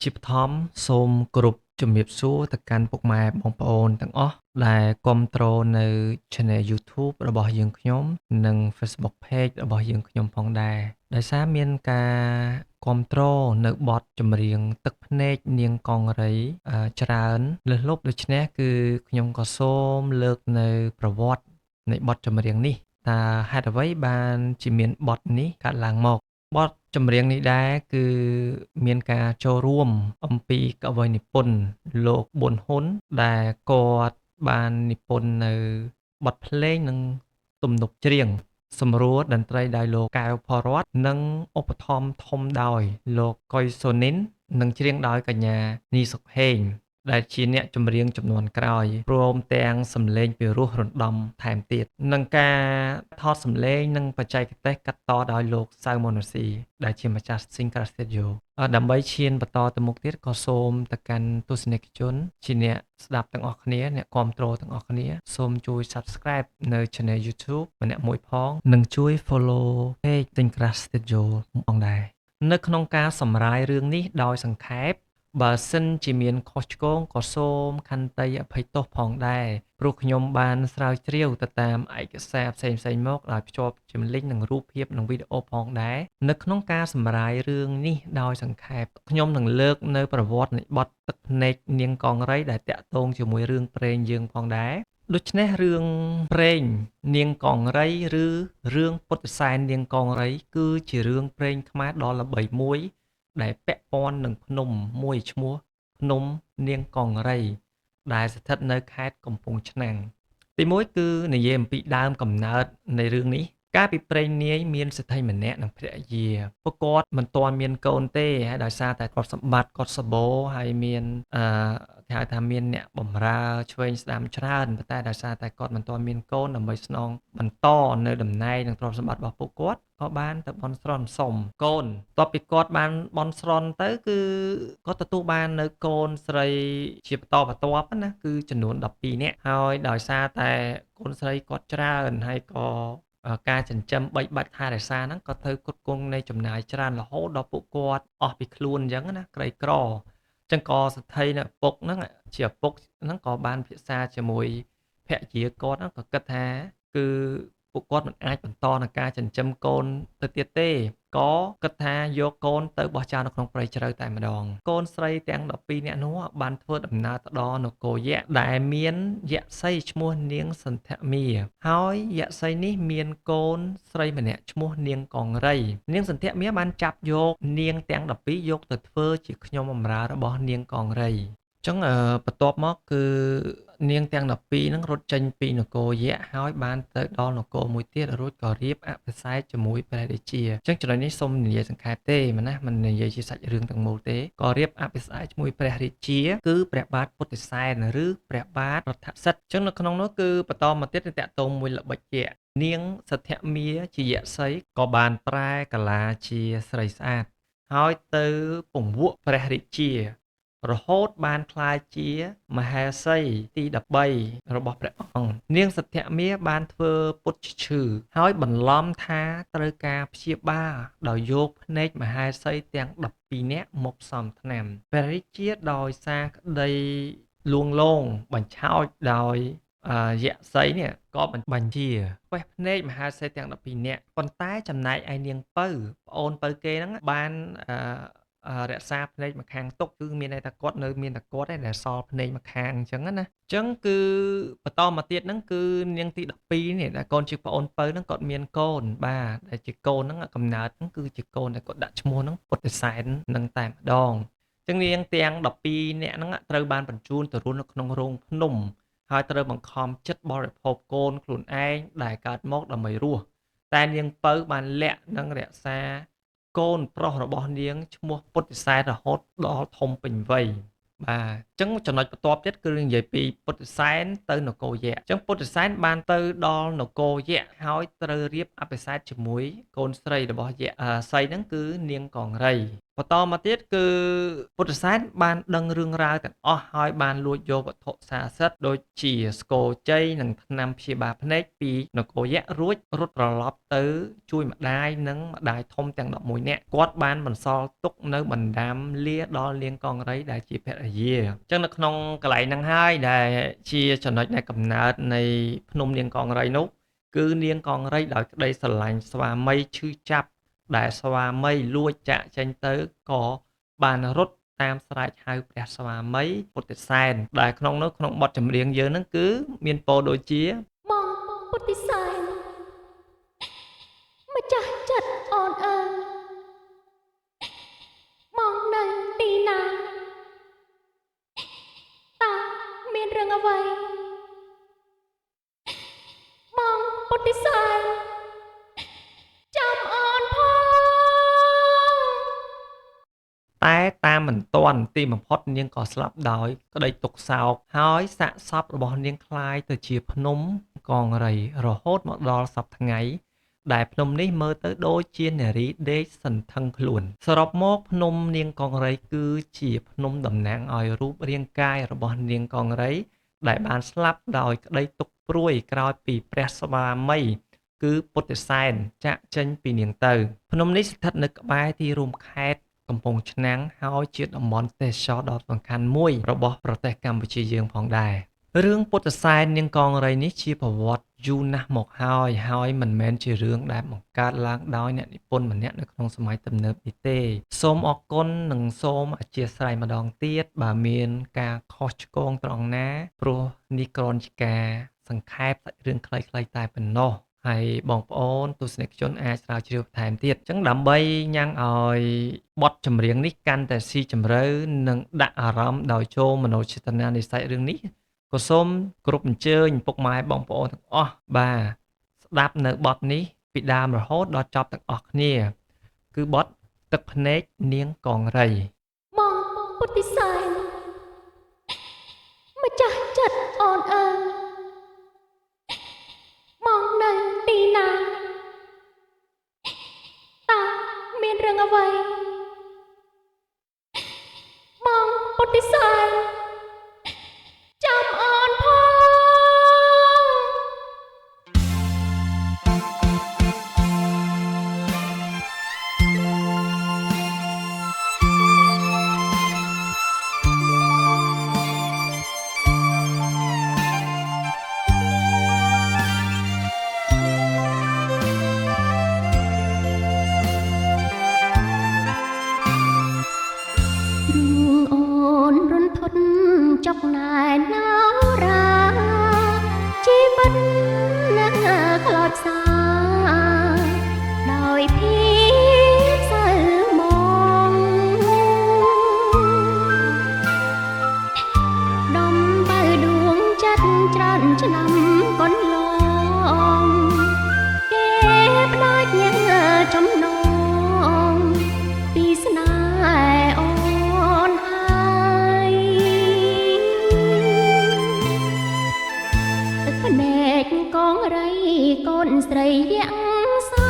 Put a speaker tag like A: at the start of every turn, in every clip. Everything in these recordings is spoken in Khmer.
A: ជាបឋមសូមគោរពជំរាបសួរទៅកាន់ពុកម៉ែបងប្អូនទាំងអស់ដែលគាំទ្រនៅ Channel YouTube របស់យើងខ្ញុំ និង Facebook Page របស់យើងខ្ញុំផងដែរដោយសារមានការគាំទ្រនៅបទចម្រៀងទឹកភ្នែកនាងកង្រីច្រើនលើសលប់ដូច្នេះគឺខ្ញុំក៏សូមលើកនៅប្រវត្តិនៃបទចម្រៀងនេះតើហេតុអ្វីបានជាមានបទនេះកើតឡើងមកបទចម្រៀងនេះដែរគឺមានការចូលរួមអំពីកវីនិពន្ធលោកប៊ុនហ៊ុនដែលគាត់បាននិពន្ធនៅបទភ្លេងនិងទំនុកច្រៀងសម្រួលតន្ត្រីដោយលោកកែវ ផ រត និងឧបត្ថម្ភធំដោយលោកកុយ សូនីន និងច្រៀងដោយកញ្ញា នី សុខហេង ដែលជាអ្នកចម្រៀងជំនាន់ក្រោយព្រមទាំងសំឡេងពិរោះរណ្ដំថែមទៀតនិងការថតសំឡេងនិងបច្ចេកទេសកាត់តដោយលោកសៅ ម៉ូណាស៊ីដែលជាម្ចាស់ Singer Studio ដើម្បីឈានបន្តទៅមុខទៀតក៏សូមទៅកាន់ទស្សនិកជនជាអ្នកស្ដាប់ទាំងអស់គ្នាអ្នកគាំទ្រទាំងអស់គ្នាសូមជួយ Subscribe នៅ Channel YouTube ម្នាក់មួយផងនិងជួយ Follow Page Singer Studio ផងដែរនៅក្នុងការសម្រាយរឿងនេះដោយសង្ខេបបើសិនជាមានខុសឆ្គងក៏សូមខន្តីអភ័យទោសផងដែរព្រោះខ្ញុំបានស្រាវជ្រាវទៅតាមឯកសារផ្សេងៗមកដោយភ្ជាប់ជាលិញនិងរូបភាពនិងវីដេអូផងដែរនៅក្នុងការសម្រាយរឿងនេះដោយសង្ខេបខ្ញុំនឹងលើកនៅប្រវត្តិនៃបទទឹកភ្នែកនាងកង្រីដែលតាក់ទងជាមួយរឿងព្រេងយើងផងដែរដូច្នេះរឿងព្រេងនាងកង្រីឬរឿងពុទ្ធិសែននាងកង្រីគឺជារឿងព្រេងខ្មែរដ៏ល្បីមួយដែលពាក់ព័ន្ធនឹងភ្នំមួយឈ្មោះភ្នំនាងកង្រីដែលស្ថិតនៅខេត្តកំពង់ឆ្នាំងទីមួយគឺនិយាយអំពីដើមកំណើតនៃរឿងនេះកាលពីព្រេងនាយមានសេដ្ឋីម្នាក់និងភរិយាពួកគាត់មិនទាន់មានកូនទេហើយដោយសារតែទ្រព្យសម្បត្តិគាត់សម្បូរហើយមានគេហៅថាមានអ្នកបម្រើឆ្វេងស្ដាំច្រើនប៉ុន្តែដោយសារតែគាត់មិនទាន់មានកូនដើម្បីស្នងបន្តនៅតំណែងនិងទ្រព្យសម្បត្តិរបស់ពួកគាត់ក៏បានទៅបន់ស្រន់សុំកូនបន្ទាប់ពីគាត់បានបន់ស្រន់ទៅគឺគាត់ទទួលបាននៅកូនស្រីជាបន្តបន្ទាប់ណាគឺចំនួន12នាក់ហើយដោយសារតែកូនស្រីគាត់ច្រើនហើយក៏ការចិញ្ចឹមបីបាច់ថែរក្សាហ្នឹងក៏ត្រូវគ្រប់គ្រងនៃចំណាយច្រើនរហូតដល់ពួកគាត់អស់ពីខ្លួនអញ្ចឹងណាក្រីក្រចឹងក៏សេដ្ឋីនៅឪពុកហ្នឹងជាឪពុកហ្នឹងក៏បានពិភាក្សាជាមួយភរិយាគាត់ហ្នឹងក៏គិតថាគឺពួកគាត់មិនអាចបន្តនឹងការចិញ្ចឹមកូនទៅទៀតទេក៏គិតថាយកកូនទៅបោះចោលនៅក្នុងព្រៃជ្រៅតែម្ដងកូនស្រីទាំង12នាក់នោះបានធ្វើដំណើរទៅដល់នគរយក្សដែលមានយក្សីឈ្មោះនាងសន្ធមារហើយយក្សីនេះមានកូនស្រីម្នាក់ឈ្មោះនាងកង្រីនាងសន្ធមារបានចាប់យកនាងទាំង12យកទៅធ្វើជាខ្ញុំបម្រើរបស់នាងកង្រីចឹងបន្ទាប់មកគឺនាងទាំង12ហ្នឹងរត់ចេញពីនគរយក្សហើយបានទៅដល់នគរមួយទៀតរួចក៏រៀបអភិសេកជាមួយព្រះរាជាចឹងចំណុចនេះសូមនិយាយសង្ខេបទេមិននិយាយជាសាច់រឿងទាំងមូលទេក៏រៀបអភិសេកជាមួយព្រះរាជាគឺព្រះបាទពុទ្ធិសែនឬព្រះបាទរដ្ឋសិទ្ធិចឹងនៅក្នុងនោះគឺបន្តមកទៀតទៅតាក់ទងមួយល្បិចយក្សនាងសន្ធមារជាយក្សីក៏បានប្រែកាឡាជាស្រីស្អាតហើយទៅពង្វក់ព្រះរាជារហូតបានក្លាយជាមហេសីទី13របស់ព្រះអង្គនាងសន្ធមារបានធ្វើពុតឈឺហើយបន្លំថាត្រូវការព្យាបាលដោយយកភ្នែកមហេសីទាំង12នាក់មកផ្សំថ្នាំព្រះរាជាដោយសារក្តីលួងលោមបញ្ឆោតដោយយក្សីនេះក៏បញ្ជាខ្វេះភ្នែកមហេសីទាំង12នាក់ប៉ុន្តែចំណែកឯនាងពៅប្អូនពៅគេហ្នឹងបានរក្សាភ្នែកម្ខាងទុកគឺមានន័យថាគាត់នៅមានតែគាត់ឯងដែលសល់ភ្នែកម្ខាងអញ្ចឹងណាអញ្ចឹងគឺបន្តមកទៀតហ្នឹងគឺនាងទី12នេះដែលកូនជិះប្អូនពៅហ្នឹងគាត់មានកូនបាទដែលជាកូនហ្នឹងកំណើតហ្នឹងគឺជាកូនដែលគាត់ដាក់ឈ្មោះហ្នឹងពុទ្ធិសែននឹងតែម្ដងអញ្ចឹងនាងទាំង12នាក់ហ្នឹងត្រូវបានបញ្ជូនទៅរស់នៅក្នុងរោងភ្នំហើយត្រូវបង្ខំចិត្តបរិភោគកូនខ្លួនឯងដែលកើតមកដើម្បីរស់តែនាងពៅបានលាក់និងរក្សាកូនប្រុសរបស់នាងឈ្មោះពុទ្ធិសែនរហូតដល់ធំពេញវ័យបាទអញ្ចឹងចំណុចបន្ទាប់ទៀតគឺនិយាយពីពុទ្ធិសែនទៅនគរយក្សអញ្ចឹងពុទ្ធិសែនបានទៅដល់នគរយក្សហើយត្រូវរៀបអភិសេកជាមួយកូនស្រីរបស់យក្សសីហ្នឹងគឺនាងកង្រី បន្តមកទៀតគឺពុទ្ធិសែនបានដឹងរឿងរ៉ាវទាំងអស់ហើយបានលួចយកវត្ថុស័ក្តិសិទ្ធិដូចជាស្គរជ័យនិងថ្នាំព្យាបាលភ្នែកពីនគរយក្សរួចរត់ត្រឡប់ទៅជួយម្ដាយនិងម្ដាយធំទាំង11នាក់គាត់បានបន្សល់ទុកនៅបណ្ដាំលាដល់នាងកង្រីដែលជាភរិយាអញ្ចឹងនៅក្នុងកន្លែងហ្នឹងហើយដែលជាចំណុចនៃកំណើតនៃភ្នំនាងកង្រីនោះគឺនាងកង្រីដោយក្តីស្រឡាញ់ស្វាមីឈឺចាប់ដែលស្វាមីលួចចាកចេញទៅក៏បានរត់តាមស្រែកហៅព្រះស្វាមីពុទ្ធិសែនដែលក្នុងនោះក្នុងបទចម្រៀងយើងហ្នឹងគឺមានពោលដូចជា
B: មកពុទ្ធិសែនម្ចាស់ចិត្តអូនអើយមកនៅទីណាតើមានរឿងអ្វីមកពុទ្ធិសែនចាំអូនផង
A: តែតាមមិនទាន់ទីបំផុតនាងក៏ស្លាប់ដោយក្តីទុក្ខសោកហើយសាកសពរបស់នាងคล้ายទៅជាភ្នំកង្រីរហូតមកដល់សប្តាហ៍ថ្ងៃដែលភ្នំនេះមើលទៅដូចជានារីដេកសន្ធឹងខ្លួនសរុបមកភ្នំនាងកង្រីគឺជាភ្នំតំណាងឲ្យរូបរាងកាយរបស់នាងកង្រីដែលបានស្លាប់ដោយក្តីទុក្ខព្រួយក្រោយពីព្រះស្វាមីគឺពុទ្ធិសែនចាកចេញពីនាងទៅភ្នំនេះស្ថិតនៅក្បែរទីរួមខេត្តកំពង់ឆ្នាំងហើយជាតំបន់ទេសចរណ៍ដ៏សំខាន់មួយរបស់ប្រទេសកម្ពុជាយើងផងដែររឿងពុទ្ធិសែននាងកង្រីនេះជាប្រវត្តិយូរណាស់មកហើយមិនមែនជារឿងដែលបង្កើតឡើងដោយអ្នកនិពន្ធម្នាក់នៅក្នុងសម័យទំនើបនេះទេសូមអរគុណនិងសូមអធ្យាស្រ័យម្ដងទៀតបើមានការខុសឆ្គងត្រង់ណាព្រោះនេះគ្រាន់ជាការសង្ខេបសាច់រឿងខ្លីៗតែប៉ុណ្ណោះហើយបងប្អូនទស្សនិកជនអាចស្រាវជ្រាវបន្ថែមទៀតអញ្ចឹងដើម្បីញ៉ាំងឲ្យបទចម្រៀងនេះកាន់តែស៊ីជម្រៅនិងដាក់អារម្មណ៍ដោយចូលមនោចេតនានៃសាច់រឿងនេះក៏សូមគោរពអញ្ជើញពុកម៉ែបងប្អូនទាំងអស់បាទស្ដាប់នៅបទនេះពីដើមរហូតដល់ចប់ទាំងអស់គ្នាគឺបទទឹកភ្នែកនាងកង្រី
B: មកពុទ្ធិសែនម្ចាស់ចិត្តអូនអើយមកនៅទីណាតើមានរឿងអ្វីមកពុទ្ធិសែនចាំអូនផងចុកណែណៅរាជីវិតនឹងខ្លោចផ្សាដោយភាពសៅមងដំបើដួងចិត្តច្រើនឆ្នាំកន្លងគេផ្ដាច់ញ៉ាំចំណងពីស្នេហ៍អូនហើយភ្នែកកងរីកូនស្រីយ៉ាងសា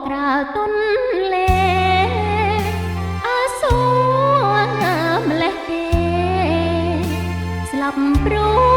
B: ក្រៅទុនលេអាសូរម្លេះទេស្លាប់ព្រោះ